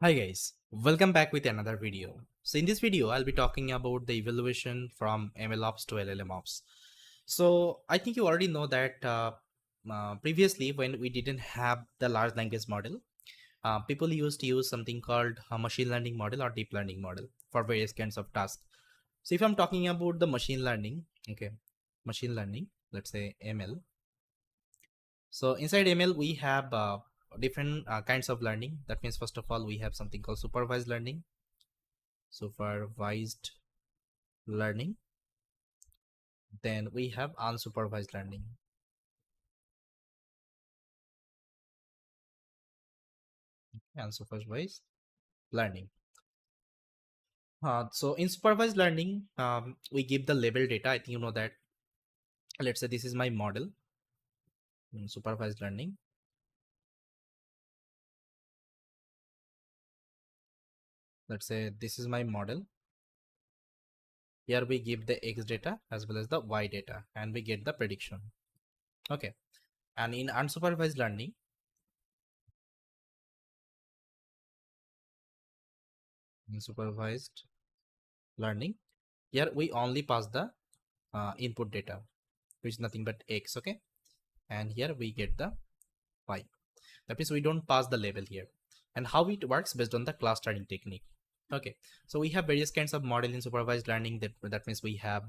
Hi guys, welcome back with another video. So in this video, I'll be talking about the evaluation from MLOps to LLMOps. So I think you already know that previously when we didn't have the large language model, people used to use something called a machine learning model or deep learning model for various kinds of tasks. So if I'm talking about the machine learning, okay, machine learning, let's say ML. So inside ML, we have different kinds of learning. That means first of all, we have something called supervised learning. Then we have unsupervised learning. Unsupervised learning. So in supervised learning, we give the label data. I think you know that. Let's say this is my model in supervised learning. Let's say this is my model. Here we give the X data as well as the Y data and we get the prediction. Okay. And in unsupervised learning, here we only pass the input data, which is nothing but X. Okay. And here we get the Y. That means we don't pass the level here. And how it works based on the clustering technique. Okay, so we have various kinds of model in supervised learning. That means we have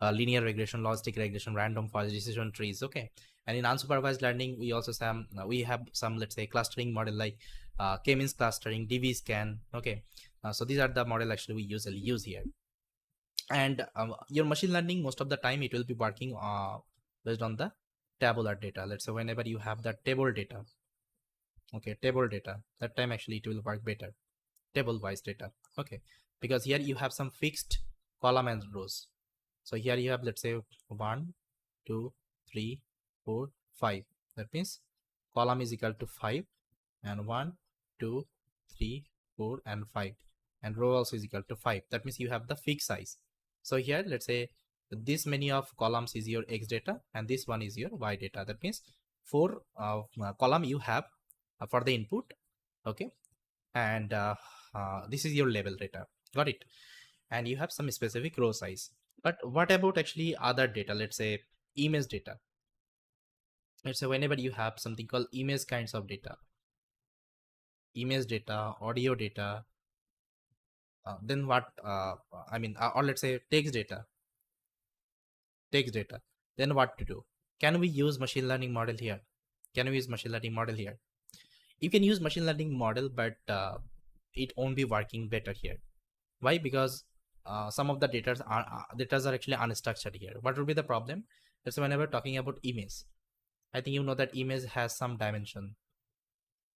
linear regression, logistic regression, random forest decision trees. Okay, and in unsupervised learning, we have some, let's say, clustering model like k-means clustering, DV scan. Okay, so these are the model actually we usually use here. And your machine learning, most of the time it will be working based on the tabular data. Let's say whenever you have the table data, okay, table data, that time actually it will work better, table wise data. Okay, because here you have some fixed column and rows. So here you have, let's say, 1 2 3 4 5. That means column is equal to 5 and 1 2 3 4 and 5, and row also is equal to 5. That means you have the fixed size. So here, let's say, this many of columns is your X data and this one is your Y data. That means 4 column you have for the input. Okay, and this is your level data. Got it? And you have some specific row size. But what about actually other data? Let's say image data. Let's say whenever you have something called image kinds of data, image data, audio data, then what? Or let's say text data. Then what to do? Can we use machine learning model here? Can we use machine learning model here? You can use machine learning model, but it won't be working better here. Why? Because some of the data are actually unstructured here. What would be the problem? Let's say whenever talking about image, I think you know that image has some dimension.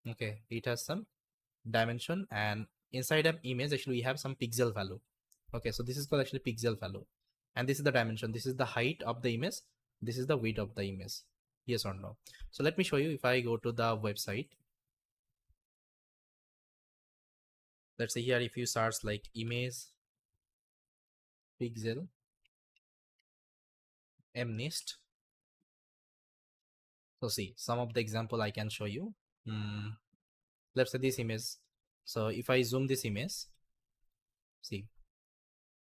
Okay, it has some dimension, and inside of image actually we have some pixel value. Okay, so this is called actually pixel value, and this is the dimension. This is the height of the image. This is the width of the image. Yes or no? So let me show you. If I go to the website, let's say here, if you search like image pixel mnist. So see some of the example I can show you. Hmm, let's say this image. So if I zoom this image, see,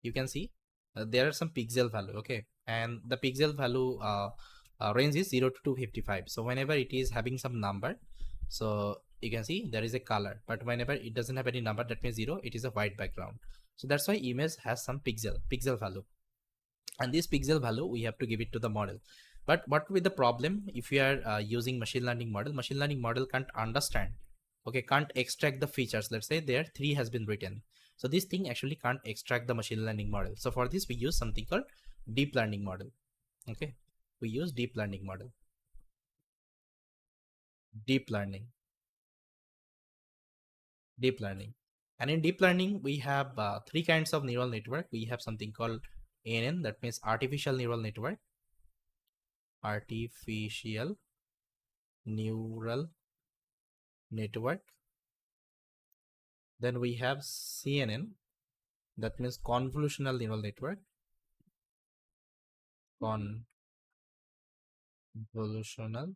you can see there are some pixel value. Okay, and the pixel value range is 0 to 255. So whenever it is having some number, so you can see there is a color, but whenever it doesn't have any number, that means 0, it is a white background. So that's why image has some pixel value, and this pixel value we have to give it to the model. But what with the problem, if you are using machine learning model can't understand, okay, can't extract the features. Let's say there 3 has been written, so this thing actually can't extract the machine learning model. So for this we use something called deep learning model. Okay, we use deep learning model. deep learning Deep learning. And in deep learning we have 3 kinds of neural network. We have something called ANN, that means artificial neural network. Artificial neural network. Then we have CNN, that means convolutional neural network. Convolutional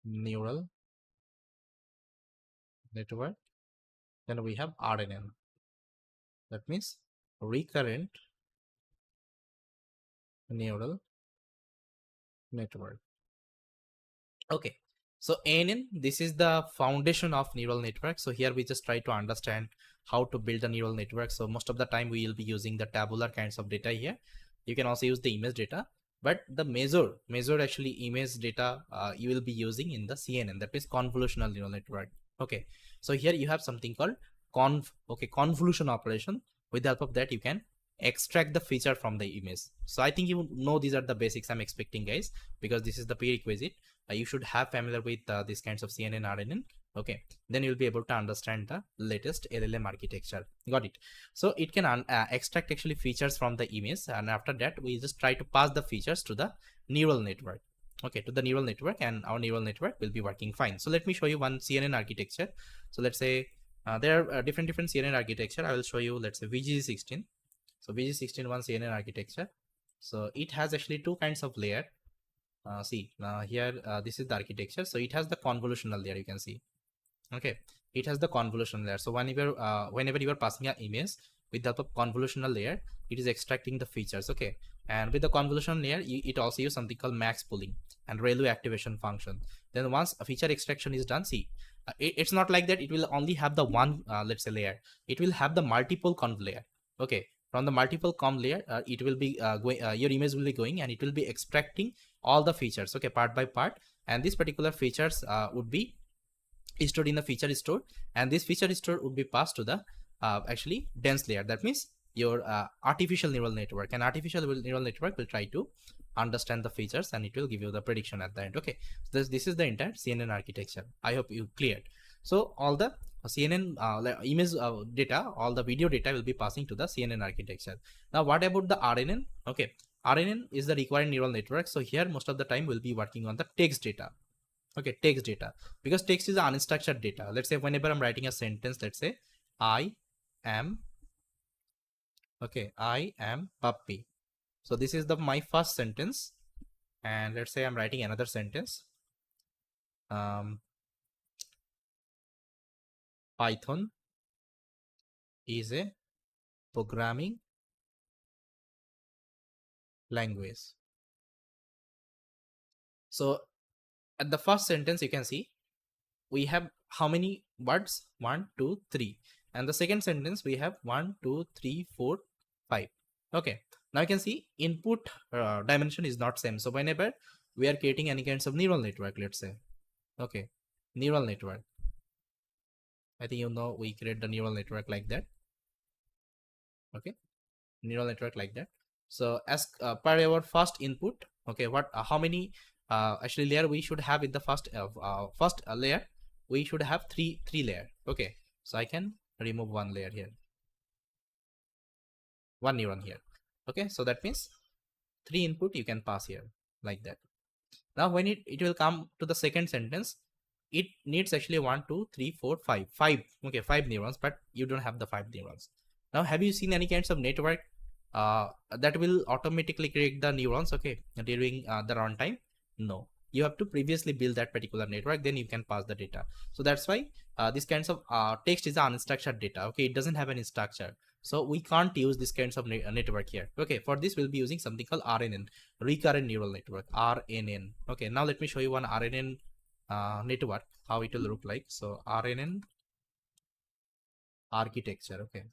neural network. Then we have RNN. That means recurrent neural network. Okay, so ANN, this is the foundation of neural network. So here we just try to understand how to build a neural network. So most of the time we will be using the tabular kinds of data here. You can also use the image data, but the measure actually image data you will be using in the CNN, that is convolutional neural network. Okay, so here you have something called convolution operation. With the help of that you can extract the feature from the image. So I think you know these are the basics I'm expecting, guys, because this is the prerequisite. You should have familiar with these kinds of CNN, RNN. Okay, then you'll be able to understand the latest LLM architecture. Got it? So it can extract actually features from the image, and after that we just try to pass the features to the neural network. Okay, to the neural network, and our neural network will be working fine. So let me show you one CNN architecture. So let's say there are different CNN architecture. I will show you, let's say VG16. So VG16 one CNN architecture. So it has actually two kinds of layer. Here this is the architecture. So it has the convolutional layer, you can see. Okay, it has the convolutional layer. So whenever you are passing an image with the help of convolutional layer, it is extracting the features. Okay, and with the convolutional layer it also use something called max pooling and railway activation function. Then once a feature extraction is done, it's not like that it will only have the one let's say layer. It will have the multiple conv layer. Okay, from the multiple conv layer it will be going your image will be going, and it will be extracting all the features, okay, part by part. And these particular features would be stored in the feature store, and this feature store would be passed to the actually dense layer. That means your artificial neural network, and artificial neural network will try to understand the features, and it will give you the prediction at the end. Okay, so this is the entire CNN architecture. I hope you cleared. So all the CNN image data, all the video data will be passing to the CNN architecture. Now what about the RNN? Okay, RNN is the required neural network. So here most of the time we'll be working on the text data. Okay, text data, because text is unstructured data. Let's say whenever I'm writing a sentence, let's say I am, okay, I am puppy. So this is the my first sentence, and let's say I'm writing another sentence. Python is a programming language. So at the first sentence you can see we have how many words? 1, 2, 3. And the second sentence we have 1, 2, 3, 4, 5. Okay, now you can see input dimension is not same. So whenever we are creating any kinds of neural network, let's say, okay, neural network, I think you know we create the neural network like that. Okay, neural network like that. So as per our first input, okay, what how many actually layer we should have in the first layer? We should have three layer. Okay, so I can remove one layer here, one neuron here. Okay, so that means 3 input you can pass here like that. Now when it will come to the second sentence, it needs actually 1, 2, 3, 4, 5. 5, okay, 5 neurons, but you don't have the 5 neurons. Now have you seen any kinds of network that will automatically create the neurons, okay, during the runtime? No, you have to previously build that particular network, then you can pass the data. So that's why this kinds of text is unstructured data. Okay, it doesn't have any structure, so we can't use this kinds of network here. Okay, for this we'll be using something called RNN, recurrent neural network, RNN. Okay, now let me show you one RNN network, how it will look like. So RNN architecture. Okay,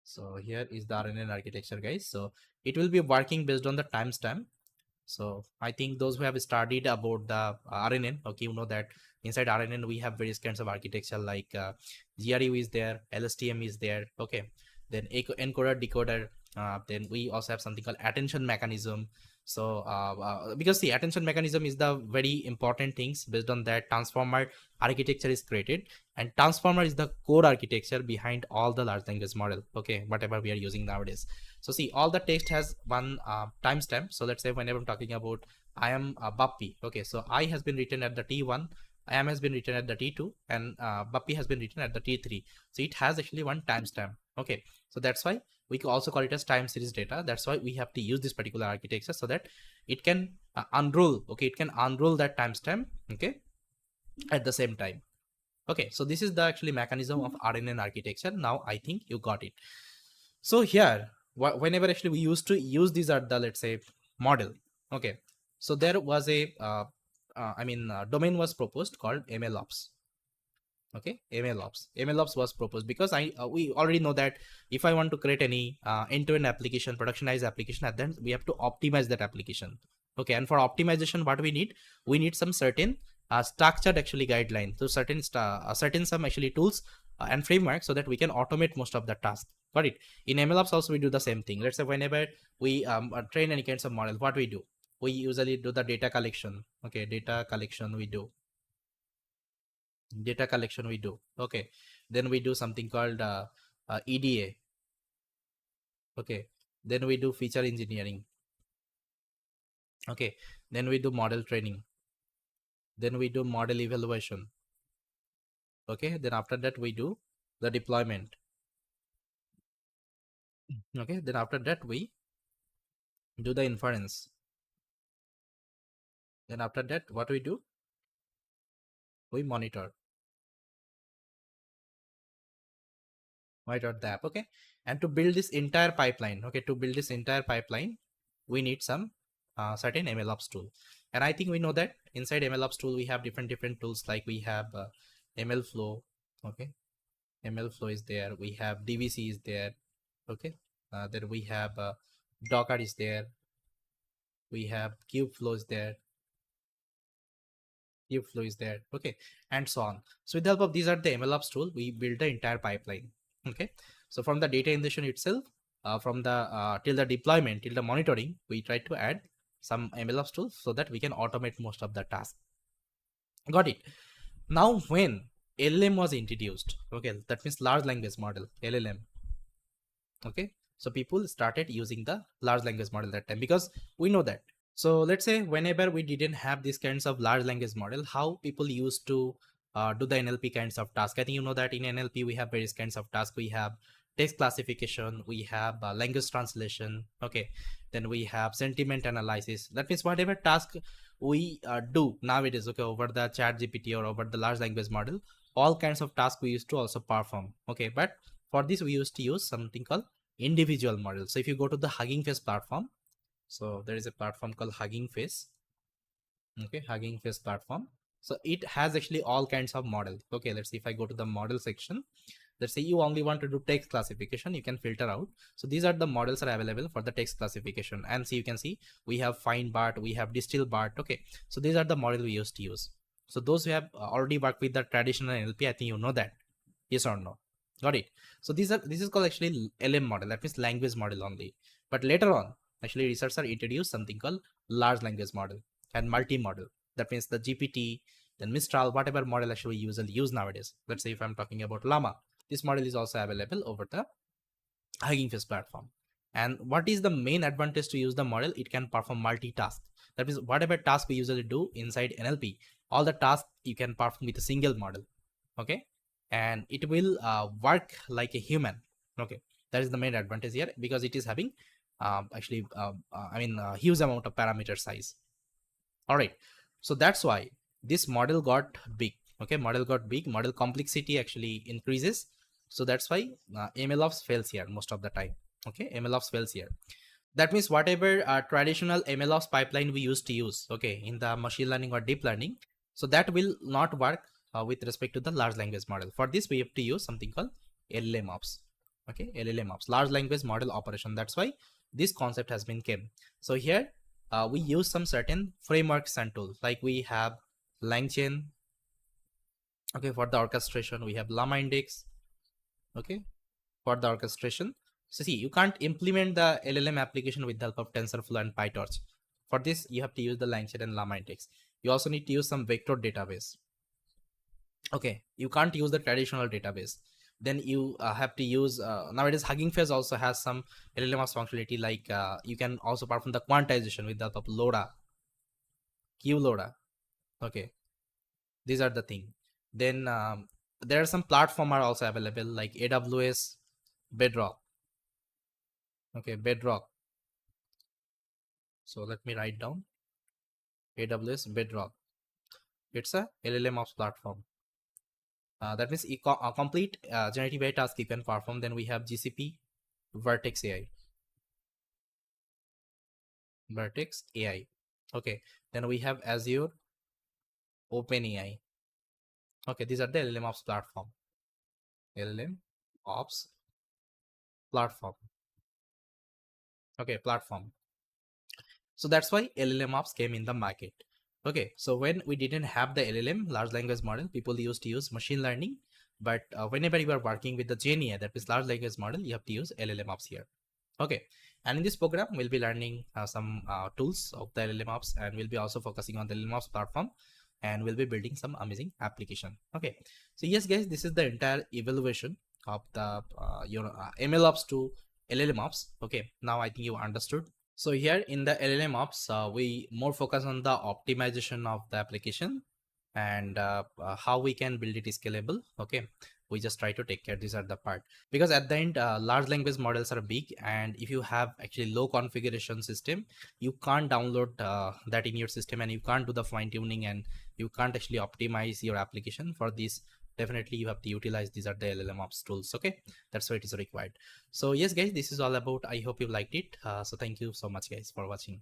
so here is the RNN architecture, guys. So it will be working based on the timestamp. So I think those who have studied about the RNN, okay, you know that inside RNN we have various kinds of architecture like GRU is there, LSTM is there, okay, then encoder decoder, then we also have something called attention mechanism. So because the attention mechanism is the very important things, based on that transformer architecture is created, and transformer is the core architecture behind all the large language model, okay, whatever we are using nowadays. So see, all the text has one timestamp. So let's say whenever I'm talking about I am Bappi, okay, so I has been written at the T1, I am has been written at the T2, and Bappi has been written at the T3. So it has actually one timestamp. Okay, so that's why we can also call it as time series data. That's why we have to use this particular architecture, so that it can unroll, okay, it can unroll that timestamp, okay, at the same time. Okay, so this is the actually mechanism of RNN architecture. Now I think you got it. So here, whenever actually we used to use these at the, let's say, model. Okay, so there was a domain was proposed called MLOps. Okay, MLOps was proposed because we already know that if I want to create any end-to-end application, productionized application, at then we have to optimize that application. Okay, and for optimization, what we need some certain structured actually guideline, so certain some actually tools and frameworks, so that we can automate most of the task. Got it? In MLOps also we do the same thing. Let's say whenever we train any kinds of model, what we do, we usually do the data collection. Okay, data collection we do. Okay, then we do something called EDA. Okay, then we do feature engineering. Okay, then we do model training, then we do model evaluation. Okay, then after that we do the deployment. Okay, then after that we do the inference. Then after that, what we do, we monitor the app. Okay, and to build this entire pipeline, we need some certain MLOps tool. And I think we know that inside MLOps tool we have different tools, like we have MLflow. Okay, MLflow is there, we have DVC is there. Okay, then we have Docker is there, we have Kubeflow is there, okay, and so on. So with the help of these are the MLOps tool, we build the entire pipeline. Okay, so from the data ingestion itself, from the till the deployment, till the monitoring, we try to add some MLOps tools so that we can automate most of the tasks. Got it? Now when LLM was introduced, okay, that means large language model, LLM. Okay, so people started using the large language model that time, because we know that. So let's say whenever we didn't have these kinds of large language model, how people used to do the NLP kinds of task. I think you know that in NLP we have various kinds of tasks. We have text classification, we have language translation. Okay, then we have sentiment analysis. That means whatever task we do nowadays, okay, over the chat GPT or over the large language model, all kinds of tasks we used to also perform. Okay, but for this we used to use something called individual model. So if you go to the Hugging Face platform, so there is a platform called Hugging Face. Okay, Hugging Face platform. So it has actually all kinds of models. Okay, let's see if I go to the model section. Let's say you only want to do text classification, you can filter out. So these are the models are available for the text classification. And so you can see we have fine BART, we have distill BART. Okay, so these are the model we used to use. So those who have already worked with the traditional NLP, I think you know that. Yes or no? Got it? So this is called actually LM model, that means language model only. But later on, actually researchers introduced something called large language model and multi-model. That means the GPT, then Mistral, whatever model actually we usually use nowadays. Let's say if I'm talking about Llama, this model is also available over the Hugging Face platform. And what is the main advantage to use the model? It can perform multitask. That means whatever task we usually do inside NLP, all the tasks you can perform with a single model. Okay, and it will work like a human. Okay, that is the main advantage here, because it is having huge amount of parameter size. All right, so that's why this model got big. Okay, model complexity actually increases. So that's why MLOps fails here most of the time. Okay, MLOps fails here. That means whatever traditional MLOps pipeline we used to use, okay, in the machine learning or deep learning, so that will not work with respect to the large language model. For this, we have to use something called LLMOps. Okay, LLMOps, large language model operation. That's why this concept has been came. So here we use some certain frameworks and tools, like we have LangChain. Okay, for the orchestration, we have Llama Index. Okay, for the orchestration. So see, you can't implement the LLM application with the help of TensorFlow and PyTorch. For this, you have to use the LangChain and Llama Index. You also need to use some vector database. Okay, you can't use the traditional database. Then you have to use nowadays Hugging Face also has some LLMOps functionality, like you can also perform the quantization with the help of LoDA, QLoDA. Okay, these are the thing. Then there are some platform are also available, like AWS Bedrock. Okay, Bedrock. So let me write down AWS Bedrock. It's a LLMOps platform. That means a complete generative AI task you can perform. Then we have GCP Vertex AI. Vertex AI. Okay. Then we have Azure OpenAI. Okay, these are the LLMOps platform. LLMOps platform. Okay, platform. So that's why LLMOps came in the market. Okay, so when we didn't have the LLM, large language model, people used to use machine learning. But whenever you are working with the GenAI, that is large language model, you have to use LLMOps here. Okay, and in this program, we'll be learning some tools of the LLMOps, and we'll be also focusing on the LLMOps platform, and we'll be building some amazing application. Okay, so yes, guys, this is the entire evaluation of the MLOps to LLMOps. Okay, now I think you understood. So here in the LLMOps, we more focus on the optimization of the application and how we can build it scalable. Okay, we just try to take care. These are the part, because at the end, large language models are big, and if you have actually low configuration system, you can't download that in your system, and you can't do the fine tuning, and you can't actually optimize your application. For this, definitely you have to utilize these are the LLMOps tools. Okay, that's why it is required. So yes, guys, this is all about. I hope you liked it. So thank you so much, guys, for watching.